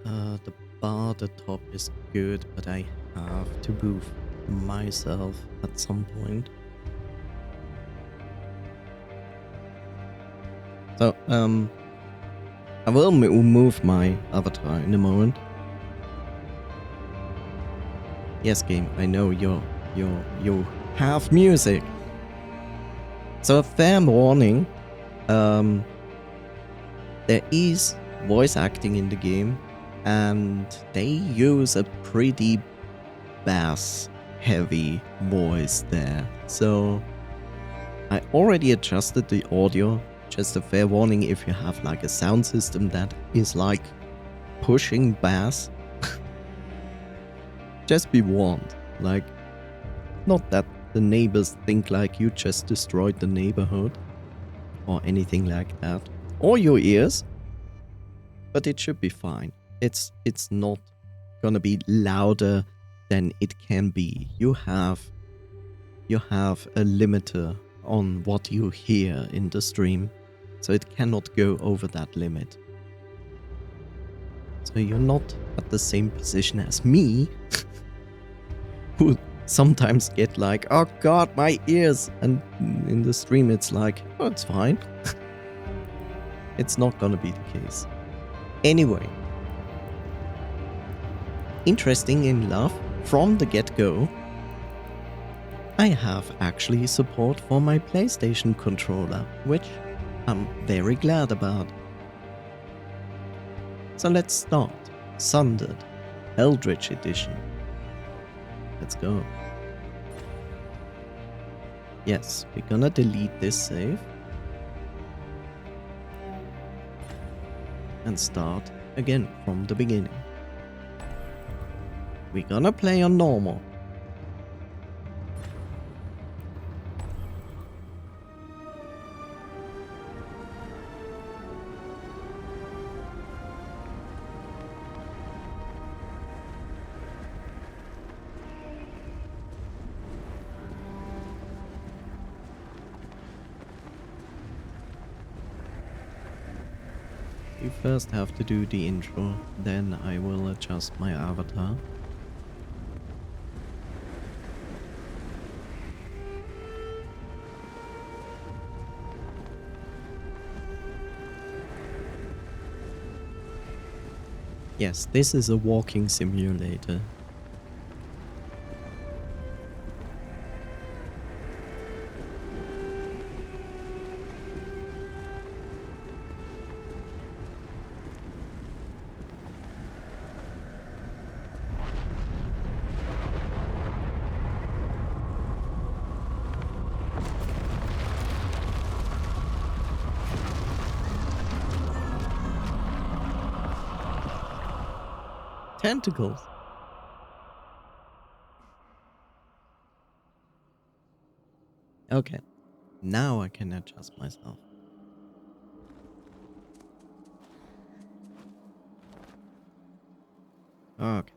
The bar at the top is good, but I have to move myself at some point. So, I will move my avatar in a moment. Yes, game, I know you have music. So a fair warning, there is voice acting in the game, and they use a pretty bass-heavy voice there. So I already adjusted the audio. Just a fair warning, if you have like a sound system that is like pushing bass, just be warned. Like, not that the neighbors think like you just destroyed the neighborhood or anything like that, or your ears, but it should be fine. It's not gonna be louder than it can be. You have a limiter on what you hear in the stream, so it cannot go over that limit. So you're not at the same position as me, who sometimes get like, oh god, my ears, and in the stream it's like, oh, it's fine. It's not gonna be the case. Anyway, interesting enough, from the get-go, I have actually support for my PlayStation controller, which I'm very glad about. So let's start. Sundered, Eldritch Edition. Let's go. Yes, we're gonna delete this save. And start again from the beginning. We're gonna play on normal. We first have to do the intro, then I will adjust my avatar. Yes, this is a walking simulator. Tentacles. Okay, now I can adjust myself. Okay.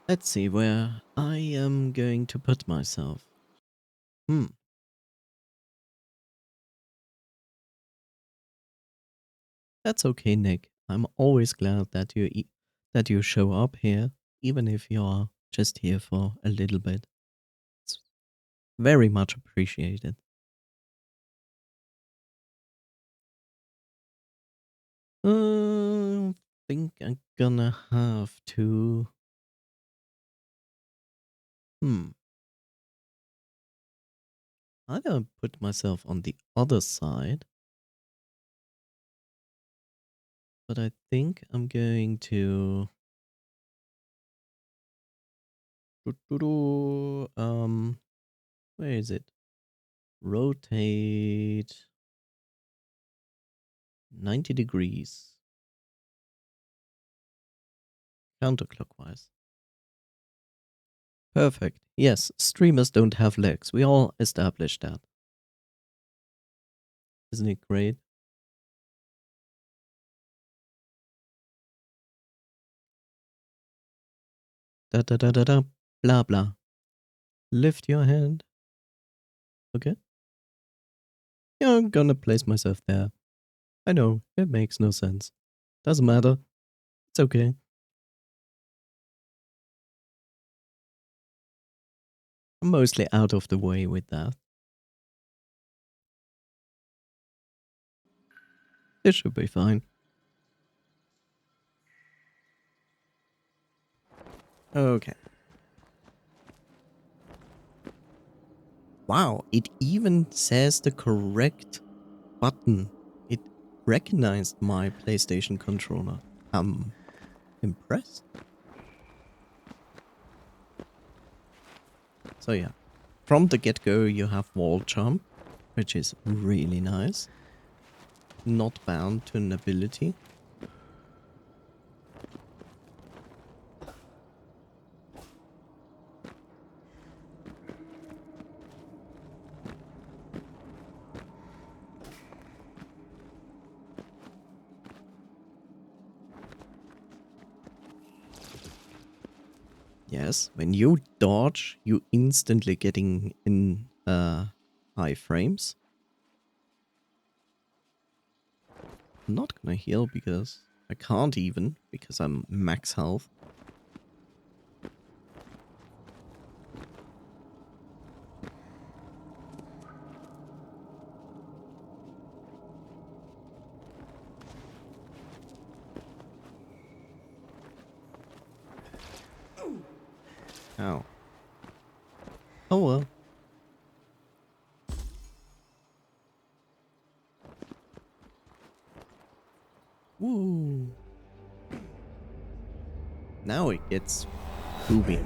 Let's see where I am going to put myself. That's okay, Nick. I'm always glad that you show up here, even if you're just here for a little bit. It's very much appreciated. I think I'm gonna have to. Either put myself on the other side, but I think I'm going to. Where is it? Rotate 90 degrees counterclockwise. Perfect. Yes, streamers don't have legs. We all established that. Isn't it great? Da da da da da. Blah blah. Lift your hand. Okay. Yeah, I'm gonna place myself there. I know, it makes no sense. Doesn't matter. It's okay. I'm mostly out of the way with that. This should be fine. Okay. Wow, it even says the correct button. It recognized my PlayStation controller. I'm impressed. So yeah, from the get-go you have wall jump, which is really nice. Not bound to an ability. Yes, when you dodge, you instantly getting in high frames. I'm not gonna heal because I can't even, because I'm max health. Ow. Oh well. Woo. Now it gets booby.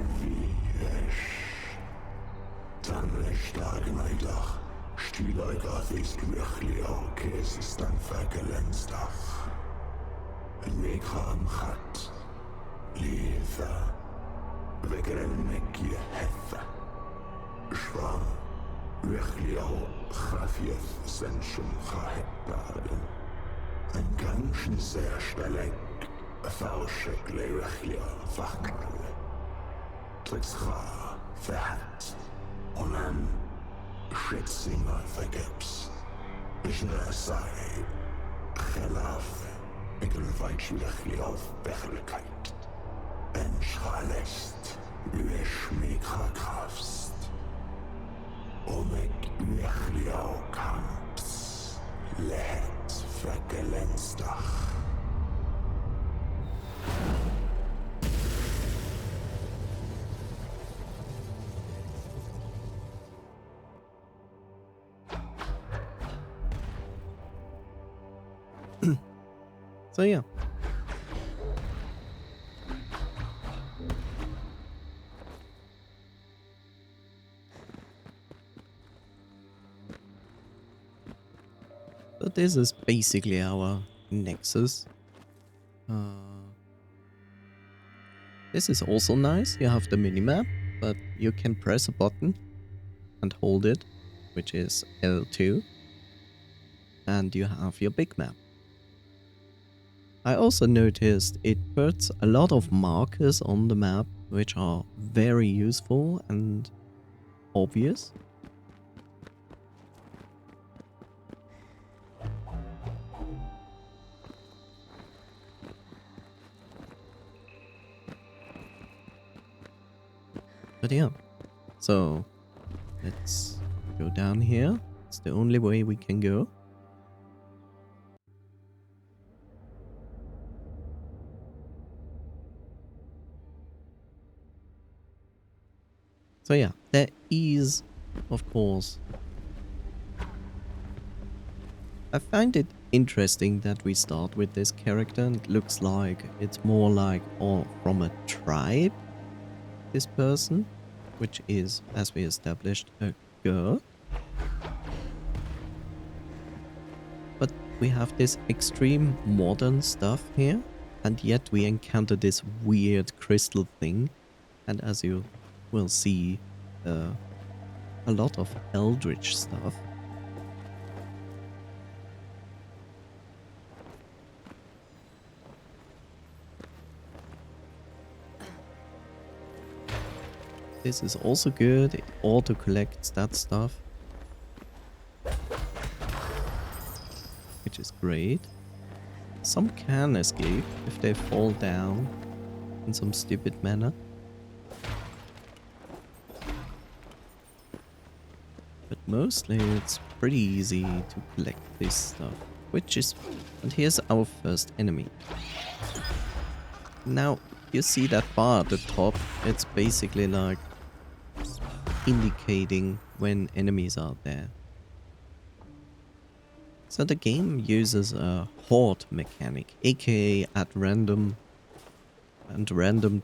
Yn gansin ser staleg, y fawsig leirachio fachgal. Tritscha, verhat, onan, schätzinger vergeps. Ich sei, gelaf, egelweitschwächli auf Bechelkeit. En schalest, ueschmekra krafst. Omek uechlio kamps, lehet vergelensdach. So yeah. So this is basically our Nexus. This is also nice. You have the minimap, but you can press a button and hold it, which is L2, and you have your big map. I also noticed it puts a lot of markers on the map, which are very useful and obvious. But yeah, so let's go down here. It's the only way we can go. So yeah, there is, of course. I find it interesting that we start with this character and it looks like it's more like from a tribe, this person, which is, as we established, a girl. But we have this extreme modern stuff here, and yet we encounter this weird crystal thing, and as you will see, a lot of eldritch stuff. This is also good, it auto collects that stuff, which is great. Some can escape if they fall down in some stupid manner. But mostly it's pretty easy to collect this stuff, which is... And here's our first enemy. Now, you see that bar at the top? It's basically like indicating when enemies are there. So the game uses a horde mechanic, aka at random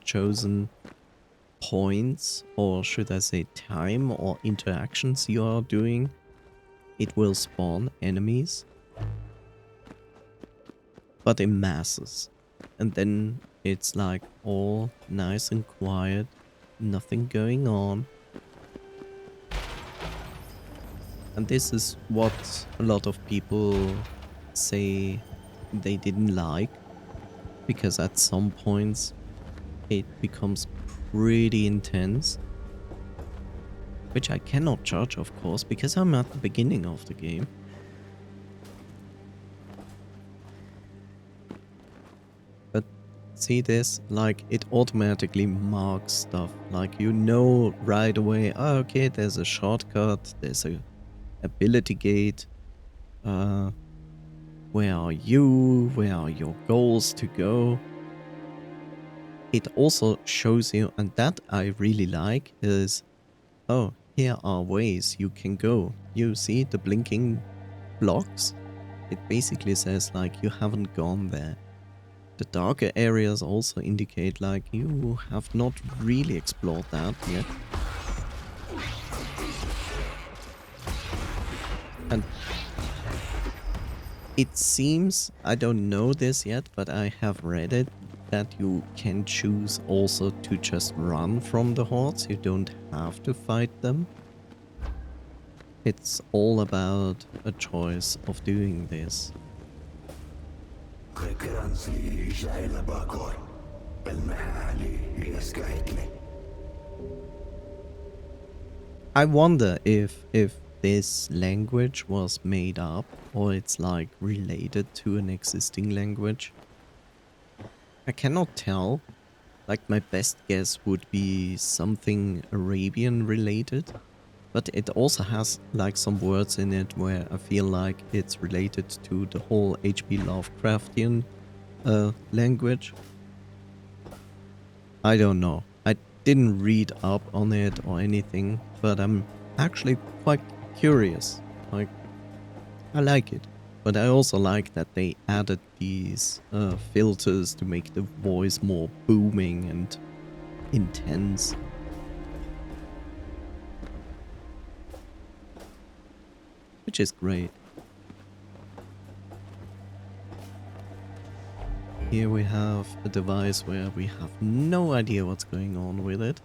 chosen points, or should I say time or interactions you are doing, it will spawn enemies, but in masses. And then it's like all nice and quiet, nothing going on. And this is what a lot of people say they didn't like, because at some points it becomes pretty intense. Which I cannot judge, of course, because I'm at the beginning of the game. But see this? Like, it automatically marks stuff. Like, you know right away, oh, okay, there's a shortcut, there's a ability gate. Where are you? Where are your goals to go? It also shows you, and that I really like, is, oh, here are ways you can go. You see the blinking blocks? It basically says like you haven't gone there. The darker areas also indicate like you have not really explored that yet. And it seems, I don't know this yet, but I have read it, that you can choose also to just run from the hordes. You don't have to fight them. It's all about a choice of doing this. I wonder if this language was made up or it's like related to an existing language. I cannot tell. Like, my best guess would be something Arabian related. But it also has like some words in it where I feel like it's related to the whole H.P. Lovecraftian language. I don't know. I didn't read up on it or anything, but I'm actually quite curious. Like, I like it. But I also like that they added these filters to make the voice more booming and intense. Which is great. Here we have a device where we have no idea what's going on with it.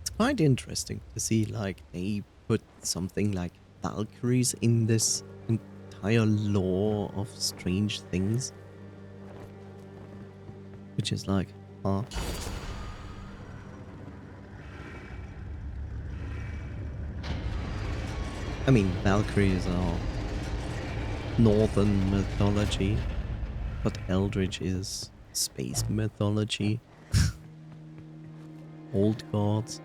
It's quite interesting to see like they put something like Valkyries in this entire lore of strange things. Which is like, huh? I mean, Valkyries are northern mythology, but Eldritch is space mythology. Old gods.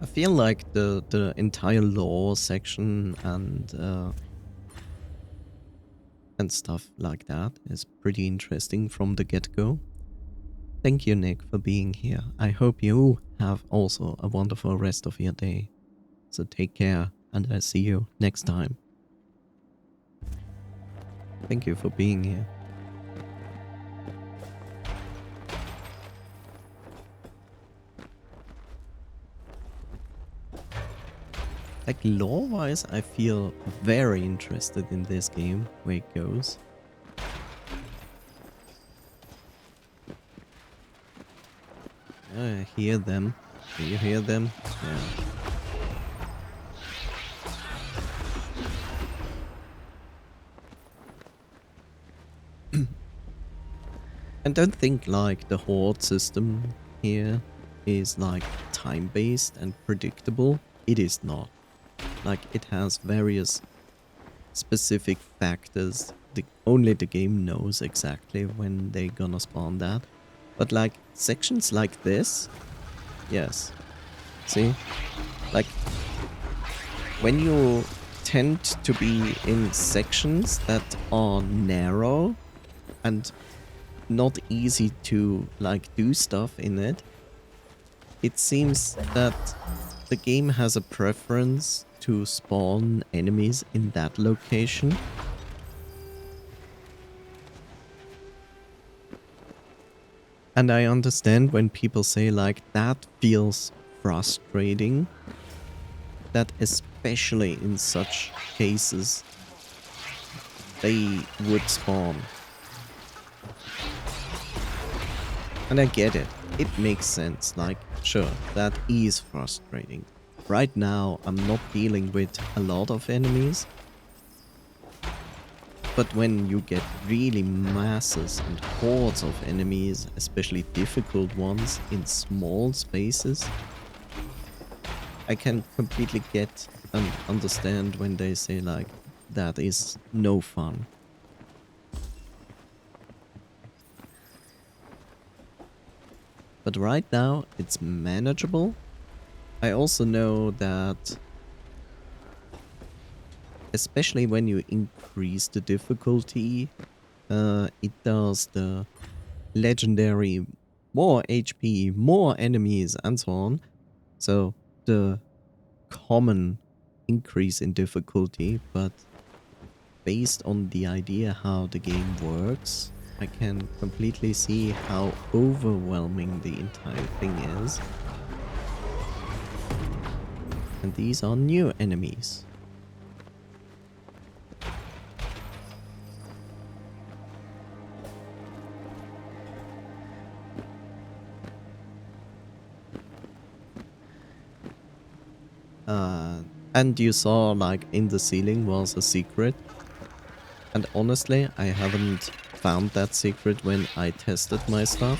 I feel like the entire lore section and and stuff like that is pretty interesting from the get-go. Thank you, Nick, for being here. I hope you have also a wonderful rest of your day. So take care, and I'll see you next time. Thank you for being here. Like, lore-wise, I feel very interested in this game, where it goes. I hear them. Do you hear them? Yeah. I don't think, like, the horde system here is, like, time-based and predictable. It is not. Like, it has various specific factors. Only the game knows exactly when they're gonna spawn that. But, like, sections like this, yes. See? Like, when you tend to be in sections that are narrow and not easy to, like, do stuff in it, it seems that the game has a preference to spawn enemies in that location. And I understand when people say, like, that feels frustrating, that especially in such cases they would spawn. And I get it. It makes sense. Like, sure, that is frustrating. Right now, I'm not dealing with a lot of enemies. But when you get really masses and hordes of enemies, especially difficult ones, in small spaces, I can completely get and understand when they say, like, that is no fun. But right now, it's manageable. I also know that, especially when you increase the difficulty, it does the legendary more HP, more enemies, and so on. So the common increase in difficulty, but based on the idea how the game works, I can completely see how overwhelming the entire thing is. And these are new enemies. And you saw, like, in the ceiling was a secret. And honestly, I haven't found that secret when I tested my stuff.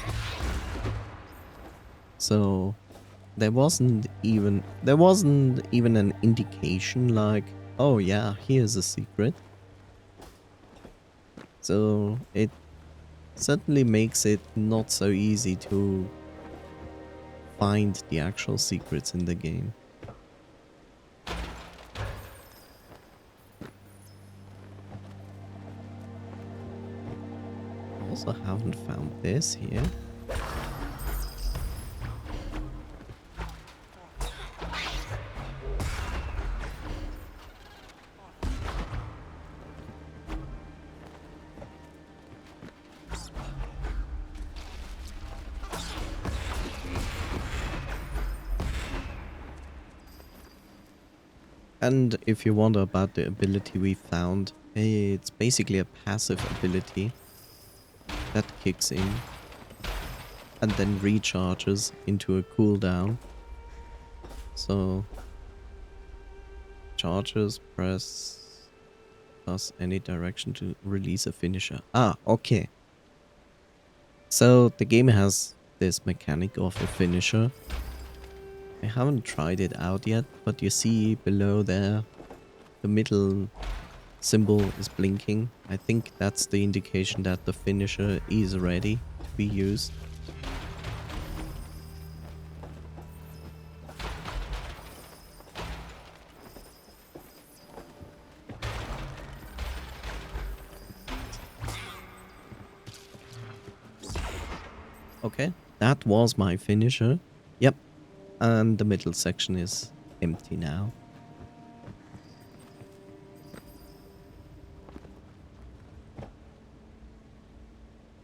So there wasn't even an indication like, oh yeah, here's a secret. So it certainly makes it not so easy to find the actual secrets in the game. Also haven't found this here. And if you wonder about the ability we found, it's basically a passive ability that kicks in and then recharges into a cooldown. So charges, press any direction to release a finisher. Ah, okay. So the game has this mechanic of a finisher. I haven't tried it out yet, but you see below there, the middle symbol is blinking. I think that's the indication that the finisher is ready to be used. Okay, that was my finisher. Yep, and the middle section is empty now.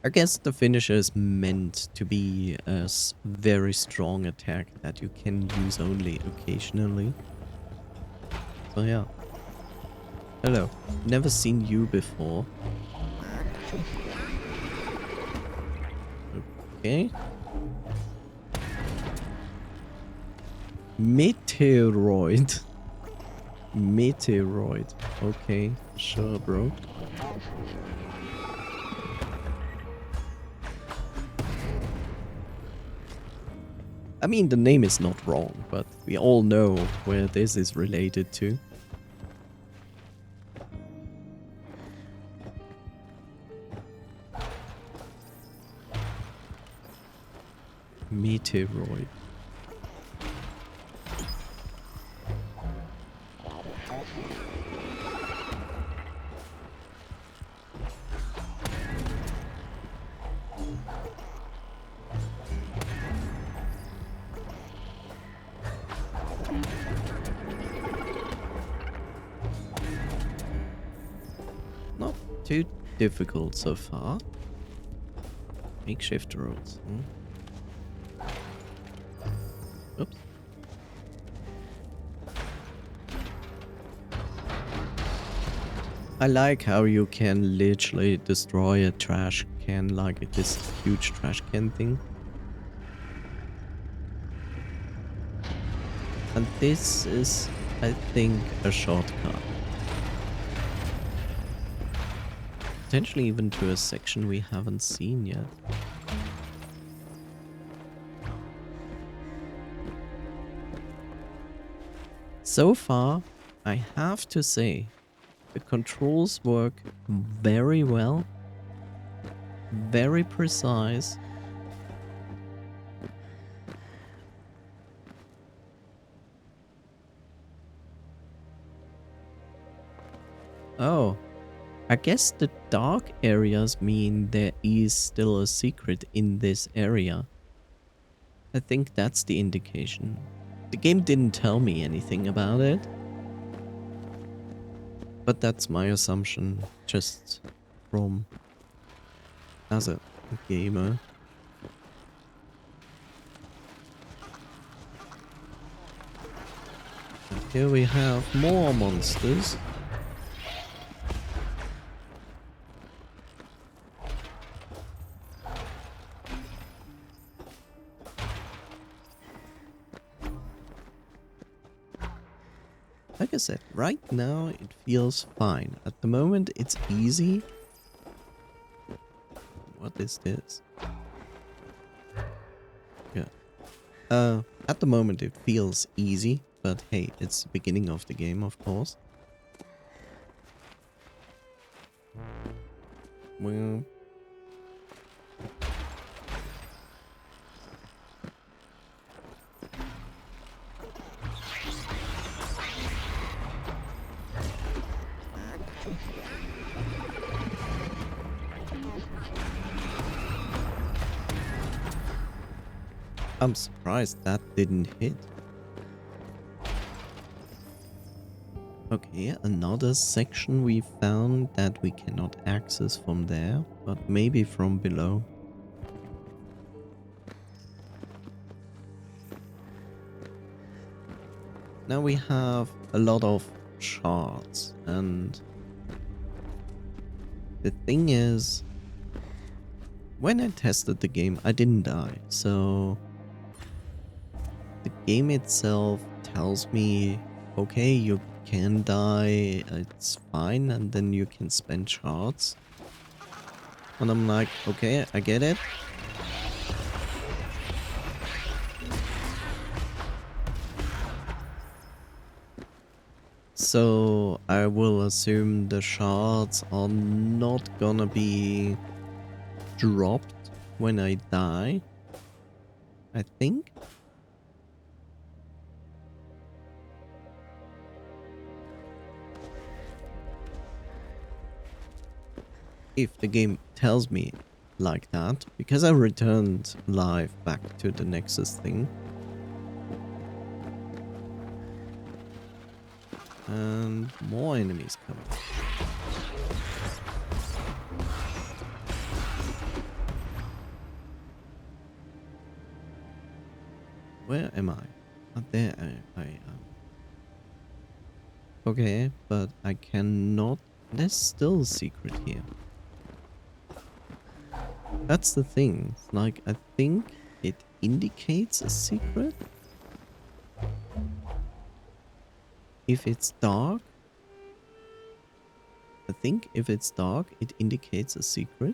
I guess the finisher is meant to be a very strong attack that you can use only occasionally. So yeah. Hello. Never seen you before. Okay. Meteoroid. Meteoroid. Okay, sure, bro. I mean, the name is not wrong, but we all know where this is related to. Meteoroid. Not too difficult so far. Makeshift roads. Oops. I like how you can literally destroy a trash can like this huge trash can thing. And this is, I think, a shortcut. Potentially even to a section we haven't seen yet. So far, I have to say, the controls work very well, very precise. Oh, I guess the dark areas mean there is still a secret in this area. I think that's the indication. The game didn't tell me anything about it, but that's my assumption just from as a gamer. And here we have more monsters. Like I said, right now it feels fine. At the moment it's easy. What is this? Yeah. At the moment it feels easy, but hey, it's the beginning of the game, of course. Well, I'm surprised that didn't hit. Okay, another section we found that we cannot access from there, but maybe from below. Now we have a lot of shards, and the thing is, when I tested the game, I didn't die, so the game itself tells me, okay, you can die, it's fine, and then you can spend shards. And I'm like, okay, I get it. So I will assume the shards are not gonna be dropped when I die, I think. If the game tells me like that because I returned live back to the Nexus thing. And more enemies coming. Where am I? Oh, there I am. Okay, but I cannot... There's still a secret here. That's the thing. Like, I think it indicates a secret. If it's dark. I think if it's dark, it indicates a secret.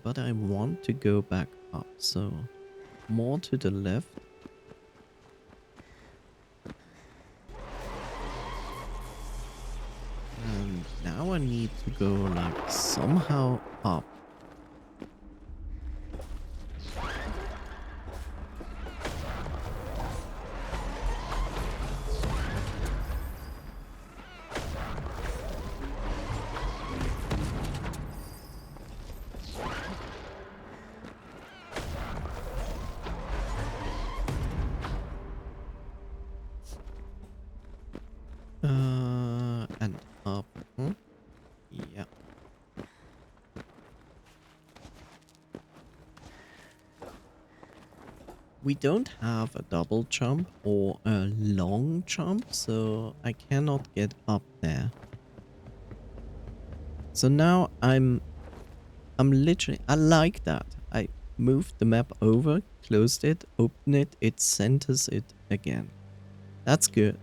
But I want to go back up, so more to the left. And now I need to go like somehow up. And up. Yeah. We don't have a double jump or a long jump, so I cannot get up there. So now I'm literally, I like that. I moved the map over, closed it, opened it, it centers it again. That's good.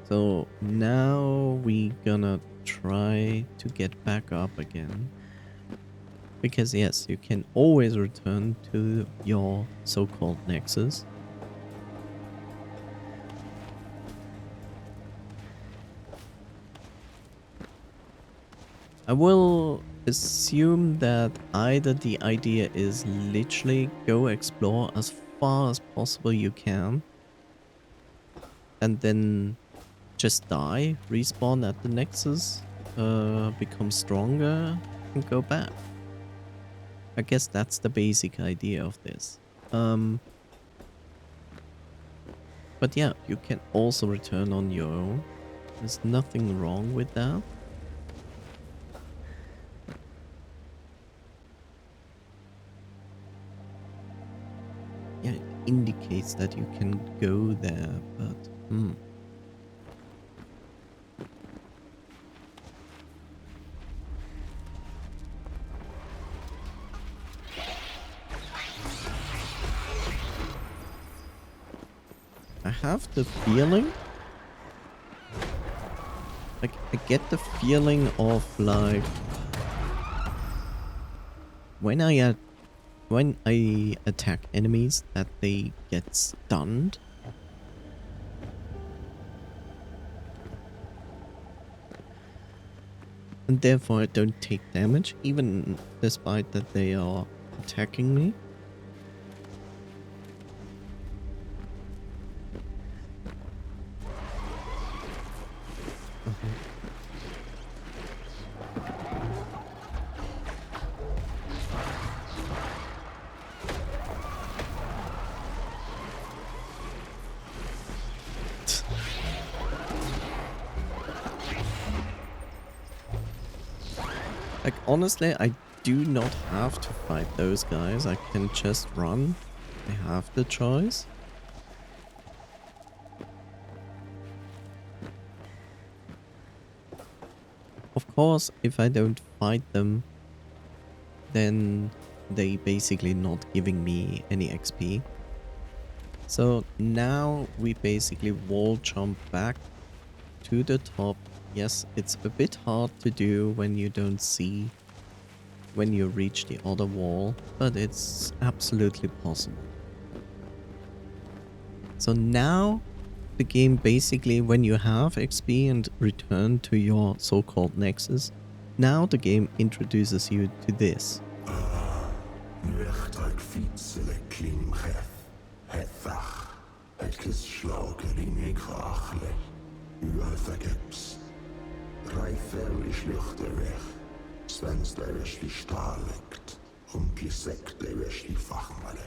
So now we gonna try to get back up again. Because yes, you can always return to your so-called Nexus. I will assume that either the idea is literally go explore as far as possible you can. And then just die, respawn at the Nexus, become stronger, and go back. I guess that's the basic idea of this. But yeah, you can also return on your own. There's nothing wrong with that. Yeah, it indicates that you can go there, but I have the feeling, like, I get the feeling of like when I attack enemies that they get stunned. And therefore I don't take damage, even despite that they are attacking me. Like, honestly, I do not have to fight those guys. I can just run. I have the choice. Of course, if I don't fight them, then they basically not giving me any XP. So now we basically wall jump back to the top. Yes, it's a bit hard to do when you don't see when you reach the other wall, but it's absolutely possible. So now the game basically, when you have XP and return to your so-called Nexus, now the game introduces you to this. Nuechtaig fietsele klimchef. Het thach. Het kis slauger in ik graachle. Uathageps. Rijferlich luchterweg. Svensterlich stalekt. Kisekterlich fachmale.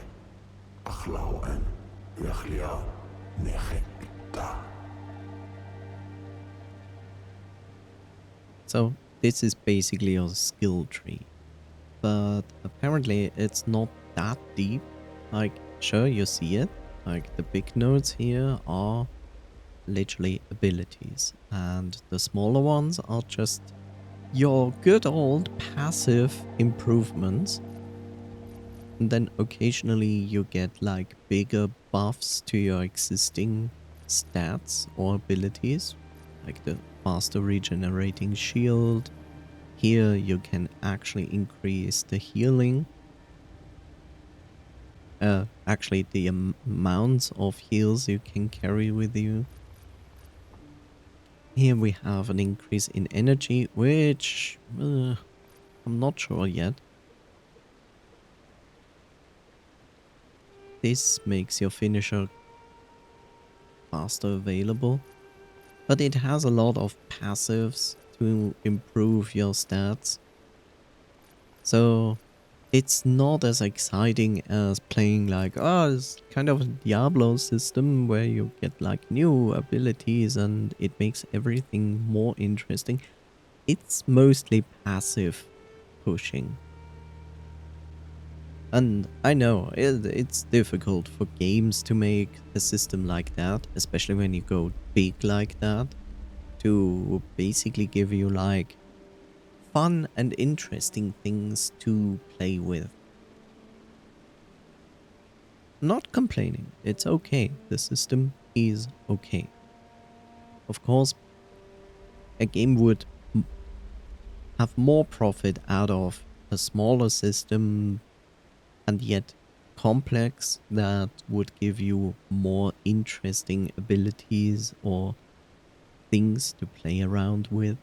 Achlauen. Uachlia. Nechekta. So this is basically your skill tree. But apparently it's not that deep. Like, sure, you see it. Like, the big nodes here are literally abilities. And the smaller ones are just your good old passive improvements. And then occasionally you get like bigger buffs to your existing stats or abilities. Like the faster regenerating shield. Here you can actually increase the healing. Actually the amounts of heals you can carry with you. Here we have an increase in energy, which I'm not sure yet. This makes your finisher faster available. But it has a lot of passives to improve your stats. So it's not as exciting as playing like, it's kind of a Diablo system where you get like new abilities and it makes everything more interesting. It's mostly passive pushing. And I know it's difficult for games to make a system like that, especially when you go big like that, to basically give you like fun and interesting things to play with. Not complaining, it's okay. The system is okay. Of course, a game would have more profit out of a smaller system and yet complex that would give you more interesting abilities or things to play around with.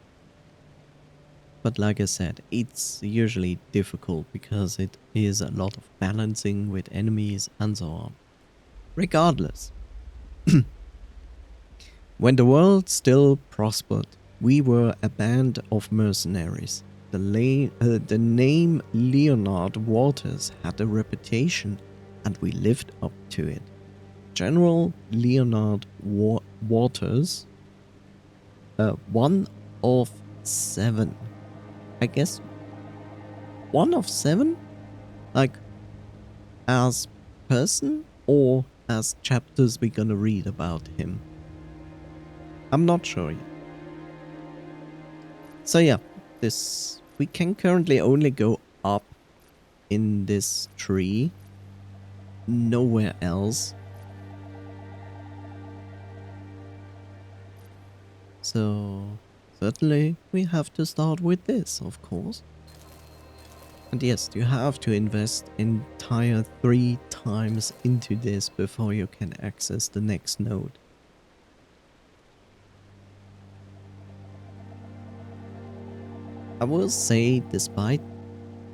But like I said, it's usually difficult because it is a lot of balancing with enemies and so on. Regardless, when the world still prospered, we were a band of mercenaries. The name Leonard Waters had a reputation, and we lived up to it. General Leonard Waters, one of 7. I guess 1 of 7? Like, as person or as chapters we're gonna read about him? I'm not sure yet. So yeah, we can currently only go up in this tree, nowhere else. So certainly we have to start with this, of course. And yes, you have to invest entire 3 times into this before you can access the next node. I will say, despite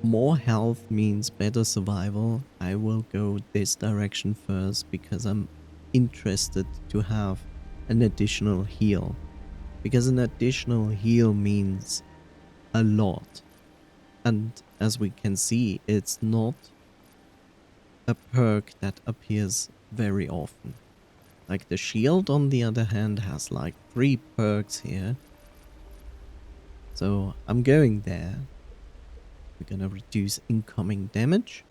more health means better survival, I will go this direction first because I'm interested to have an additional heal. Because an additional heal means a lot. And as we can see, it's not a perk that appears very often. Like the shield, on the other hand, has like 3 perks here. So I'm going there. We're gonna reduce incoming damage.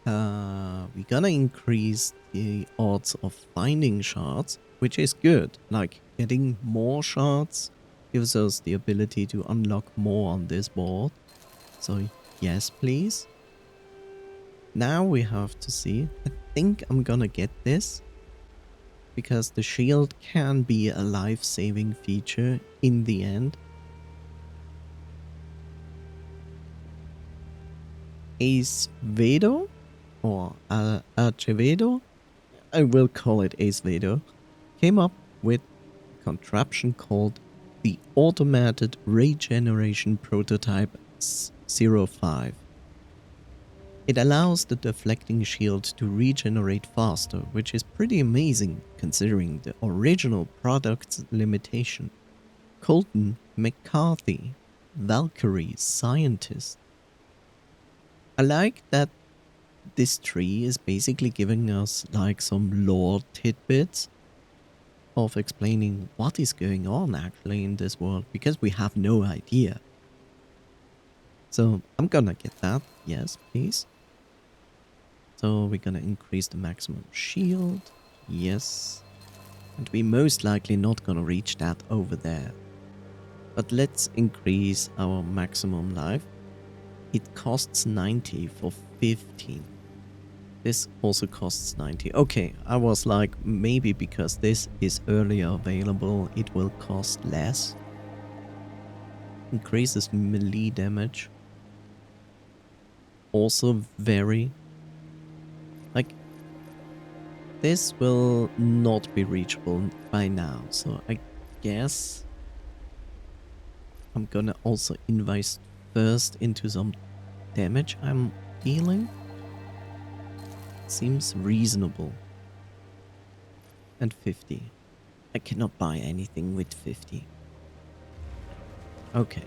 We're gonna increase the odds of finding shards, which is good. Like, getting more shards gives us the ability to unlock more on this board. So yes, please. Now we have to see. I think I'm gonna get this, because the shield can be a life-saving feature in the end. Acevedo, or Acevedo, I will call it Acevedo, came up with a contraption called the Automated Regeneration Prototype 0.05. It allows the deflecting shield to regenerate faster, which is pretty amazing considering the original product's limitation. Colton McCarthy, Valkyrie Scientist. I like that this tree is basically giving us like some lore tidbits of explaining what is going on actually in this world, because we have no idea. So I'm gonna get that. Yes, please. So we're gonna increase the maximum shield. Yes. And we most likely not gonna reach that over there. But let's increase our maximum life. It costs 90 for 15. This also costs 90. Okay, I was like, maybe because this is earlier available, it will cost less. Increases melee damage. Also very... like, this will not be reachable by now. So I guess I'm gonna also invest first into some damage I'm dealing. Seems reasonable. And 50. I cannot buy anything with 50. Okay.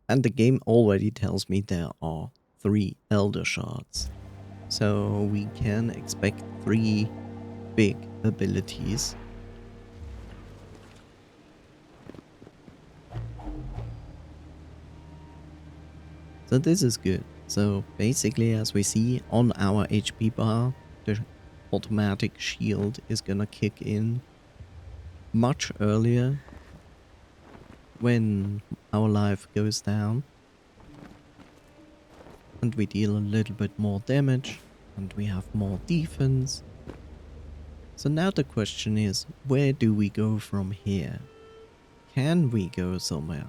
And the game already tells me there are 3 Elder Shards. So we can expect 3 big abilities. So this is good. So basically, as we see on our HP bar, the automatic shield is gonna kick in much earlier when our life goes down. And we deal a little bit more damage, and we have more defense. So now the question is, where do we go from here? Can we go somewhere?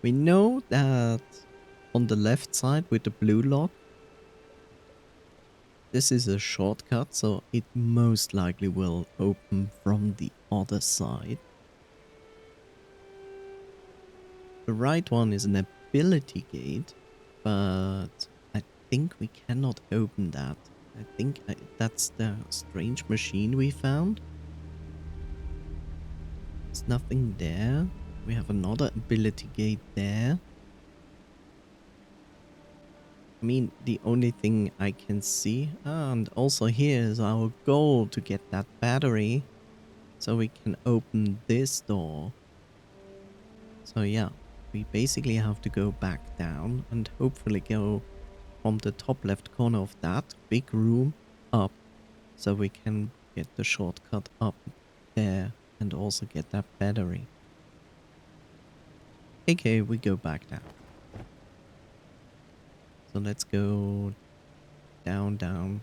We know that on the left side with the blue lock, this is a shortcut, so it most likely will open from the other side. The right one is an ability gate, but I think we cannot open that. I think that's the strange machine we found. There's nothing there. We have another ability gate there. I mean, the only thing I can see... and also here is our goal to get that battery. So we can open this door. So yeah, we basically have to go back down and hopefully go from the top left corner of that big room up. So we can get the shortcut up there and also get that battery. Okay, we go back down. So let's go down, down.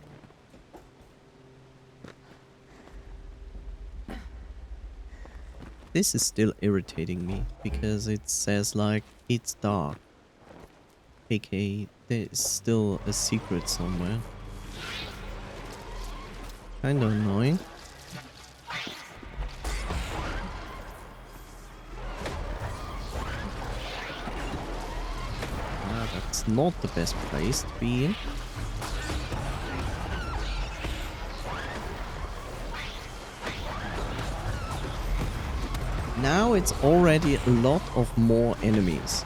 This is still irritating me because it says like it's dark. Okay, there is still a secret somewhere. Kinda annoying. That's not the best place to be in. Now it's already a lot of more enemies.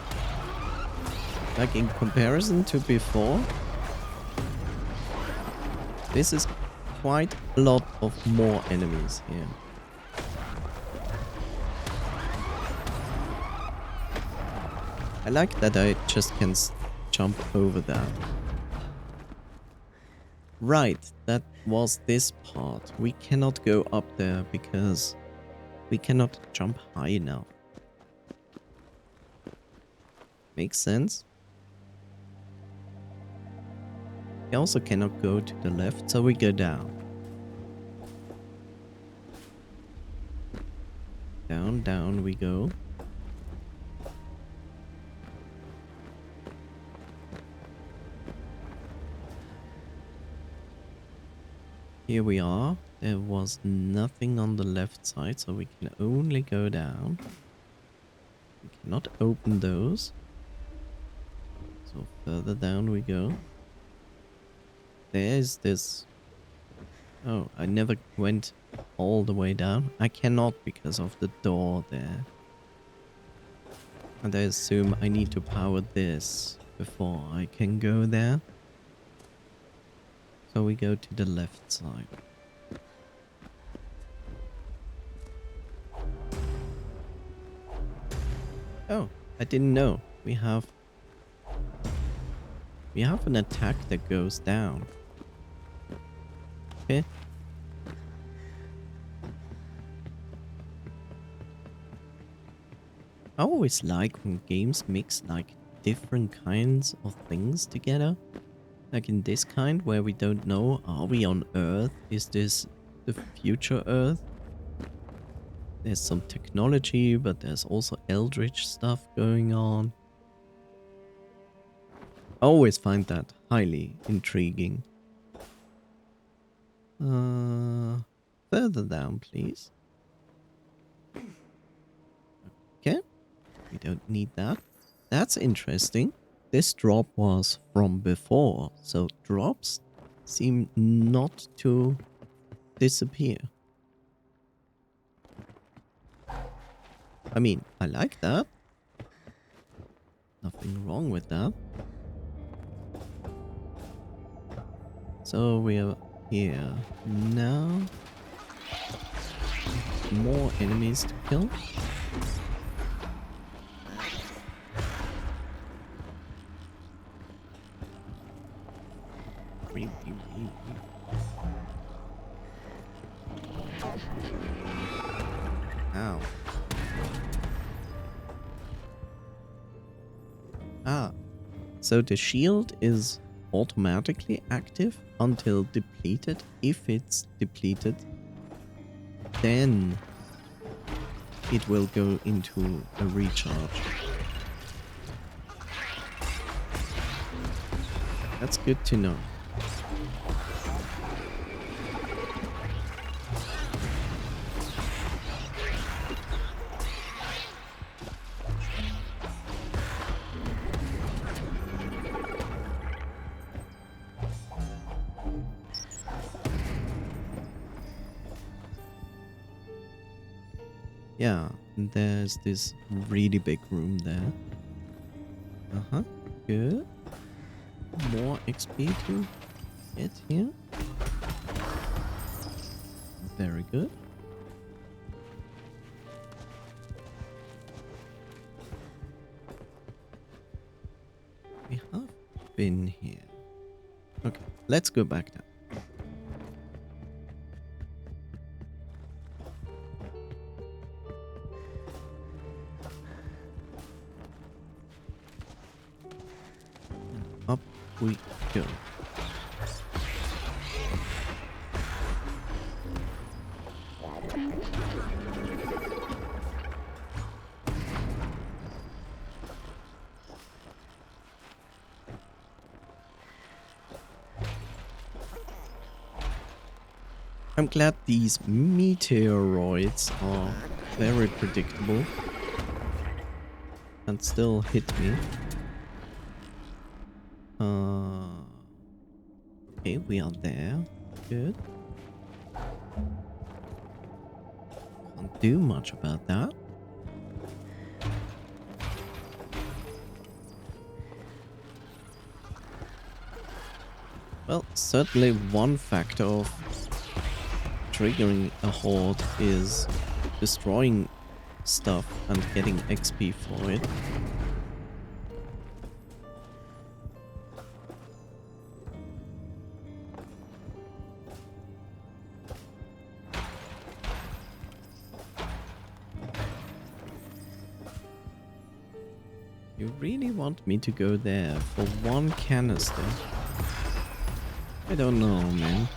Like in comparison to before, this is quite a lot of more enemies here. I like that I just can jump over that. Right, that was this part. We cannot go up there because we cannot jump high enough. Makes sense. We also cannot go to the left, so we go down. Down, down we go. Here we are. There was nothing on the left side, so we can only go down. We cannot open those. So further down we go. There's this... Oh, I never went all the way down. I cannot because of the door there. And I assume I need to power this before I can go there. So we go to the left side. Oh, I didn't know. We have an attack that goes down. Okay. I always like when games mix like different kinds of things together. Like in this kind where we don't know, are we on Earth? Is this the future Earth? There's some technology, but there's also eldritch stuff going on. I always find that highly intriguing. Further down, please. Okay. We don't need that. That's interesting. This drop was from before, so drops seem not to disappear. I mean, I like that. Nothing wrong with that. So we are here now. More enemies to kill. Ow. Ah, so the shield is automatically active until depleted. If it's depleted, then it will go into a recharge. That's good to know. Yeah, and there's this really big room there. Uh-huh, good. More XP to get here. Very good. We have been here. Okay, let's go back now. Up we go. I'm glad these meteoroids are very predictable and still hit me. Okay, we are there. Good. Can't do much about that. Well, certainly one factor of triggering a horde is destroying stuff and getting XP for it. You really want me to go there for one canister? I don't know, man.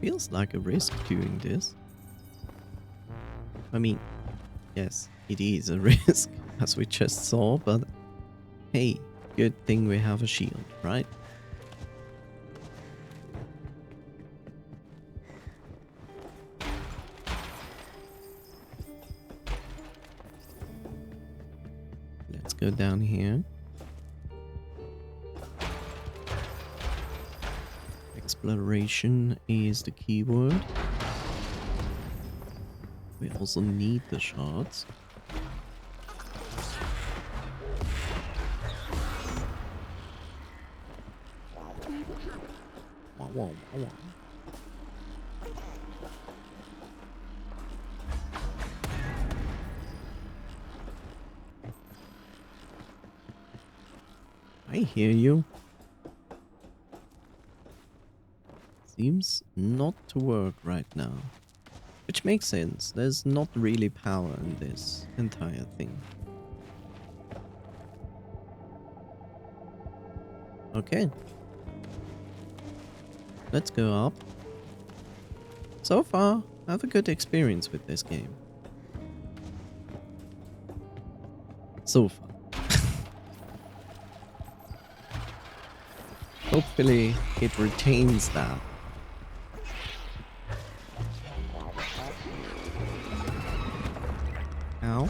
feels like a risk doing this. I mean, yes, it is a risk, as we just saw, but hey, good thing we have a shield, right? Let's go down here. Exploration is the keyword. We also need the shards. Wow, wow, wow. I hear you. Seems not to work right now. Which makes sense. There's not really power in this entire thing. Okay. Let's go up. So far, I have a good experience with this game. So far. Hopefully, it retains that. Ow.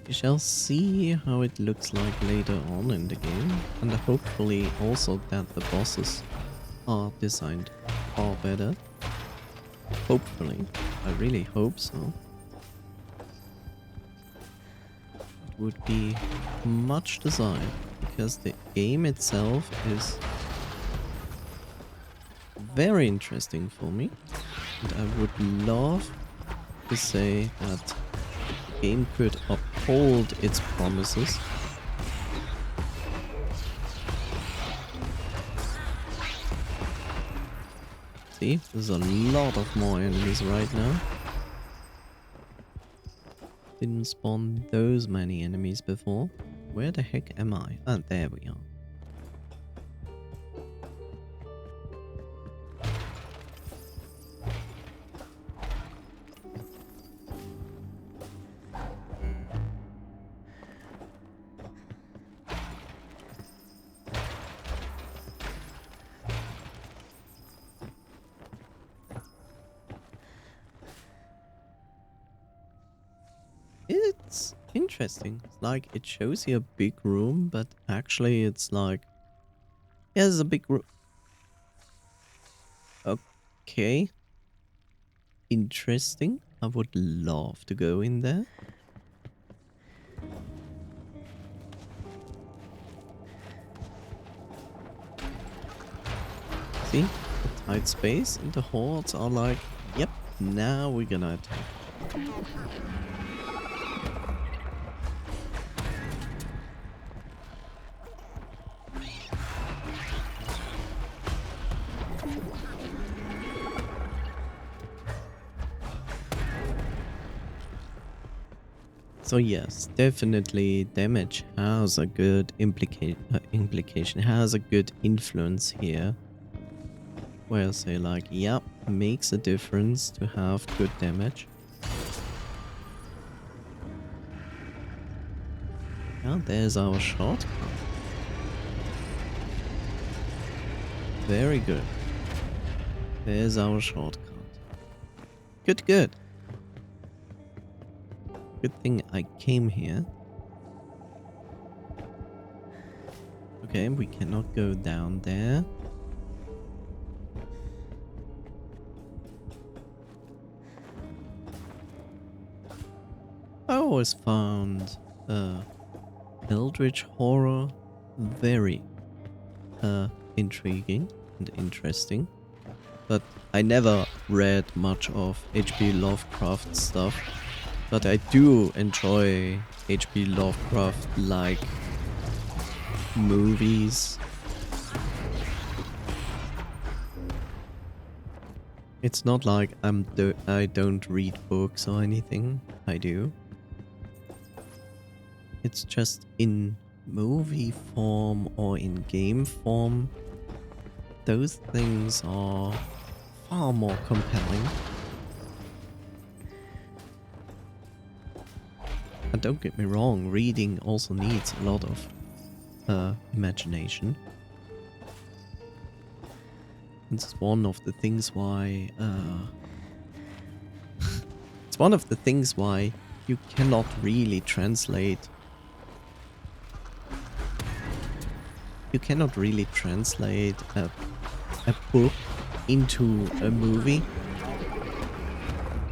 We shall see how it looks like later on in the game, and hopefully also that the bosses are designed far better. Hopefully. I really hope so. It would be much desired, because the game itself is very interesting for me, and I would love to say that the game could uphold its promises. See, there's a lot of more enemies right now. Didn't spawn those many enemies before. Where the heck am I? Ah, there we are. It's interesting. It's like it shows you a big room, but actually it's like, yeah, there's a big room. Okay. Interesting. I would love to go in there. See? The tight space, and the hordes are like, yep, now we're gonna attack. So yes, definitely damage has a good implication, has a good influence here. Where I say like, yep, makes a difference to have good damage. Yeah, there's our shortcut. Very good. There's our shortcut. Good, good. Good thing I came here. Okay, we cannot go down there. I always found Eldritch horror very intriguing and interesting. But I never read much of H.P. Lovecraft stuff. But I do enjoy H.P. Lovecraft-like movies. It's not like I don't read books or anything. I do. It's just in movie form or in game form, those things are far more compelling. And don't get me wrong, reading also needs a lot of imagination. It's one of the things why it's one of the things why you cannot really translate a book into a movie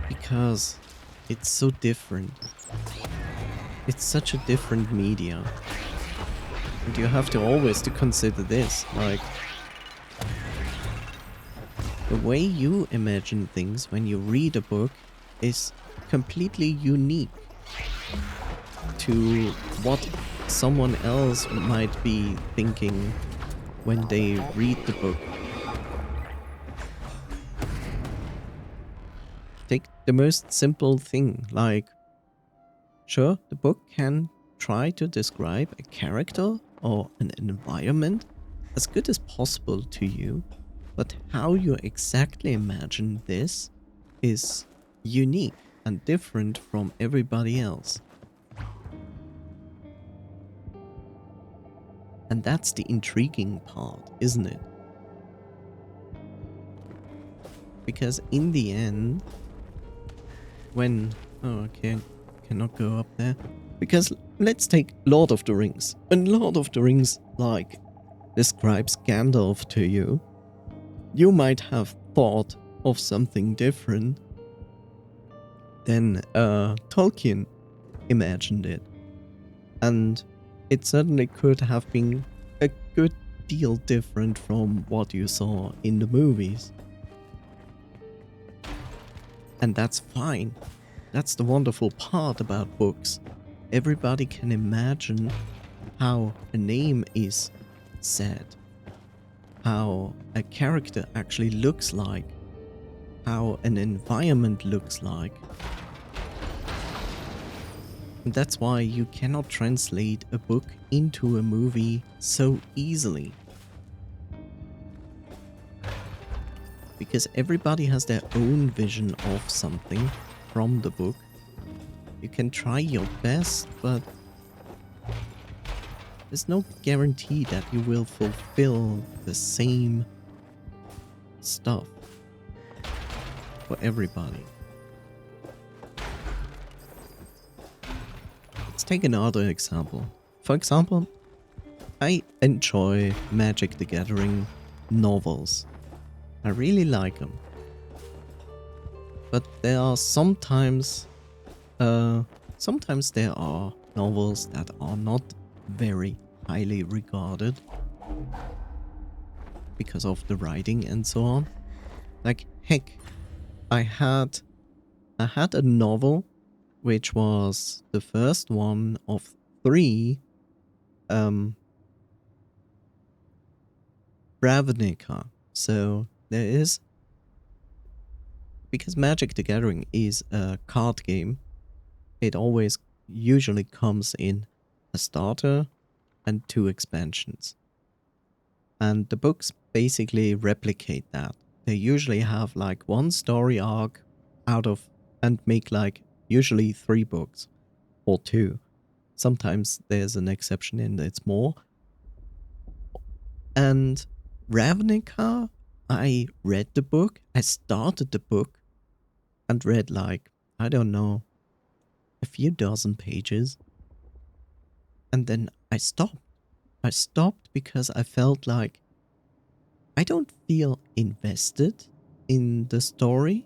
because it's so different. It's such a different media. And you have to always to consider this, like the way you imagine things when you read a book is completely unique to what someone else might be thinking when they read the book. Take the most simple thing, like, sure, the book can try to describe a character or an environment as good as possible to you, but how you exactly imagine this is unique and different from everybody else. And that's the intriguing part, isn't it? Because in the end, when... Oh, okay, cannot go up there. Because let's take Lord of the Rings. When Lord of the Rings, like, describes Gandalf to you, you might have thought of something different than Tolkien imagined it. And it certainly could have been a good deal different from what you saw in the movies. And that's fine. That's the wonderful part about books. Everybody can imagine how a name is said, how a character actually looks like, how an environment looks like. And that's why you cannot translate a book into a movie so easily. Because everybody has their own vision of something from the book. You can try your best, but there's no guarantee that you will fulfill the same stuff for everybody. Let's take another example. For example, I enjoy Magic the Gathering novels. I really like them. But there are sometimes there are novels that are not very highly regarded because of the writing and so on. Like, heck, I had a novel which was the first one of 3 Ravnica. So there is, because Magic the Gathering is a card game, it always usually comes in a starter and 2 expansions. And the books basically replicate that. They usually have like 1 story arc out of, and make like usually 3 books or 2. Sometimes there's an exception in that it's more. And Ravnica, I read the book, I started the book and read like, I don't know, a few dozen pages. And then I stopped. I stopped because I felt like I don't feel invested in the story.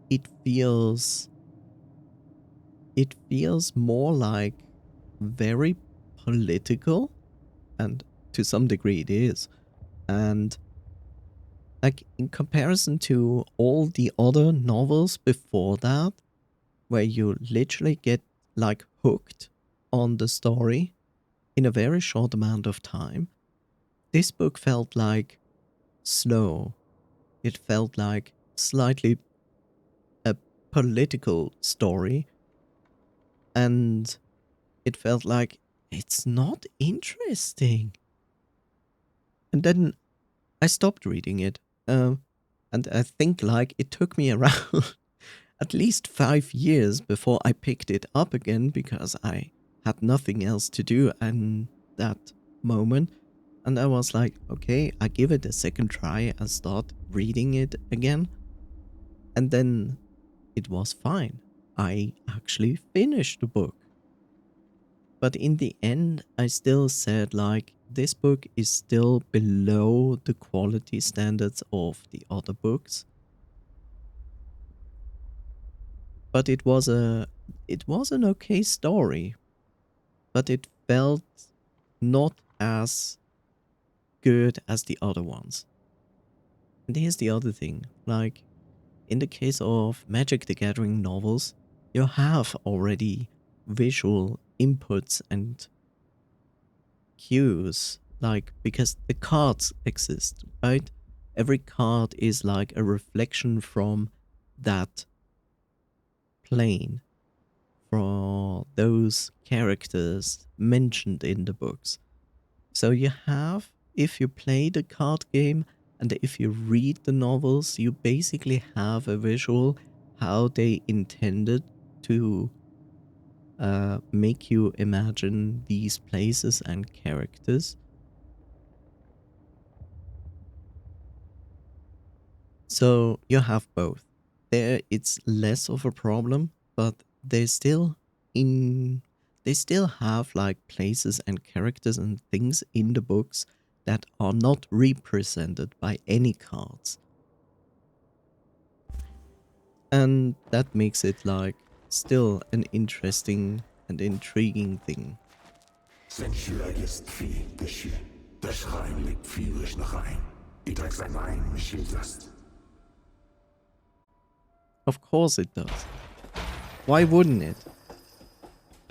It feels more like very political, and to some degree it is. And like in comparison to all the other novels before that, where you literally get like hooked on the story in a very short amount of time, this book felt like slow. It felt like slightly a political story, and it felt like it's not interesting. And then I stopped reading it. And I think like it took me around at least 5 years before I picked it up again because I had nothing else to do in that moment. And I was like, okay, I give it a second try and start reading it again. And then it was fine. I actually finished the book. But in the end, I still said, like, this book is still below the quality standards of the other books. But it was an okay story. But it felt not as good as the other ones. And here's the other thing. Like, in the case of Magic the Gathering novels, you have already visual inputs and cues, like, because the cards exist, right? Every card is like a reflection from that plane, for those characters mentioned in the books. So you have, if you play the card game and if you read the novels, you basically have a visual how they intended to make you imagine these places and characters. So you have both. There it's less of a problem, but in they still have like places and characters and things in the books that are not represented by any cards. And that makes it like still an interesting and intriguing thing. Sensueligst fi gisje. De schijn ligt vierisch nog ein. Ik trek zijn ein, Michildast. Of course it does. Why wouldn't it?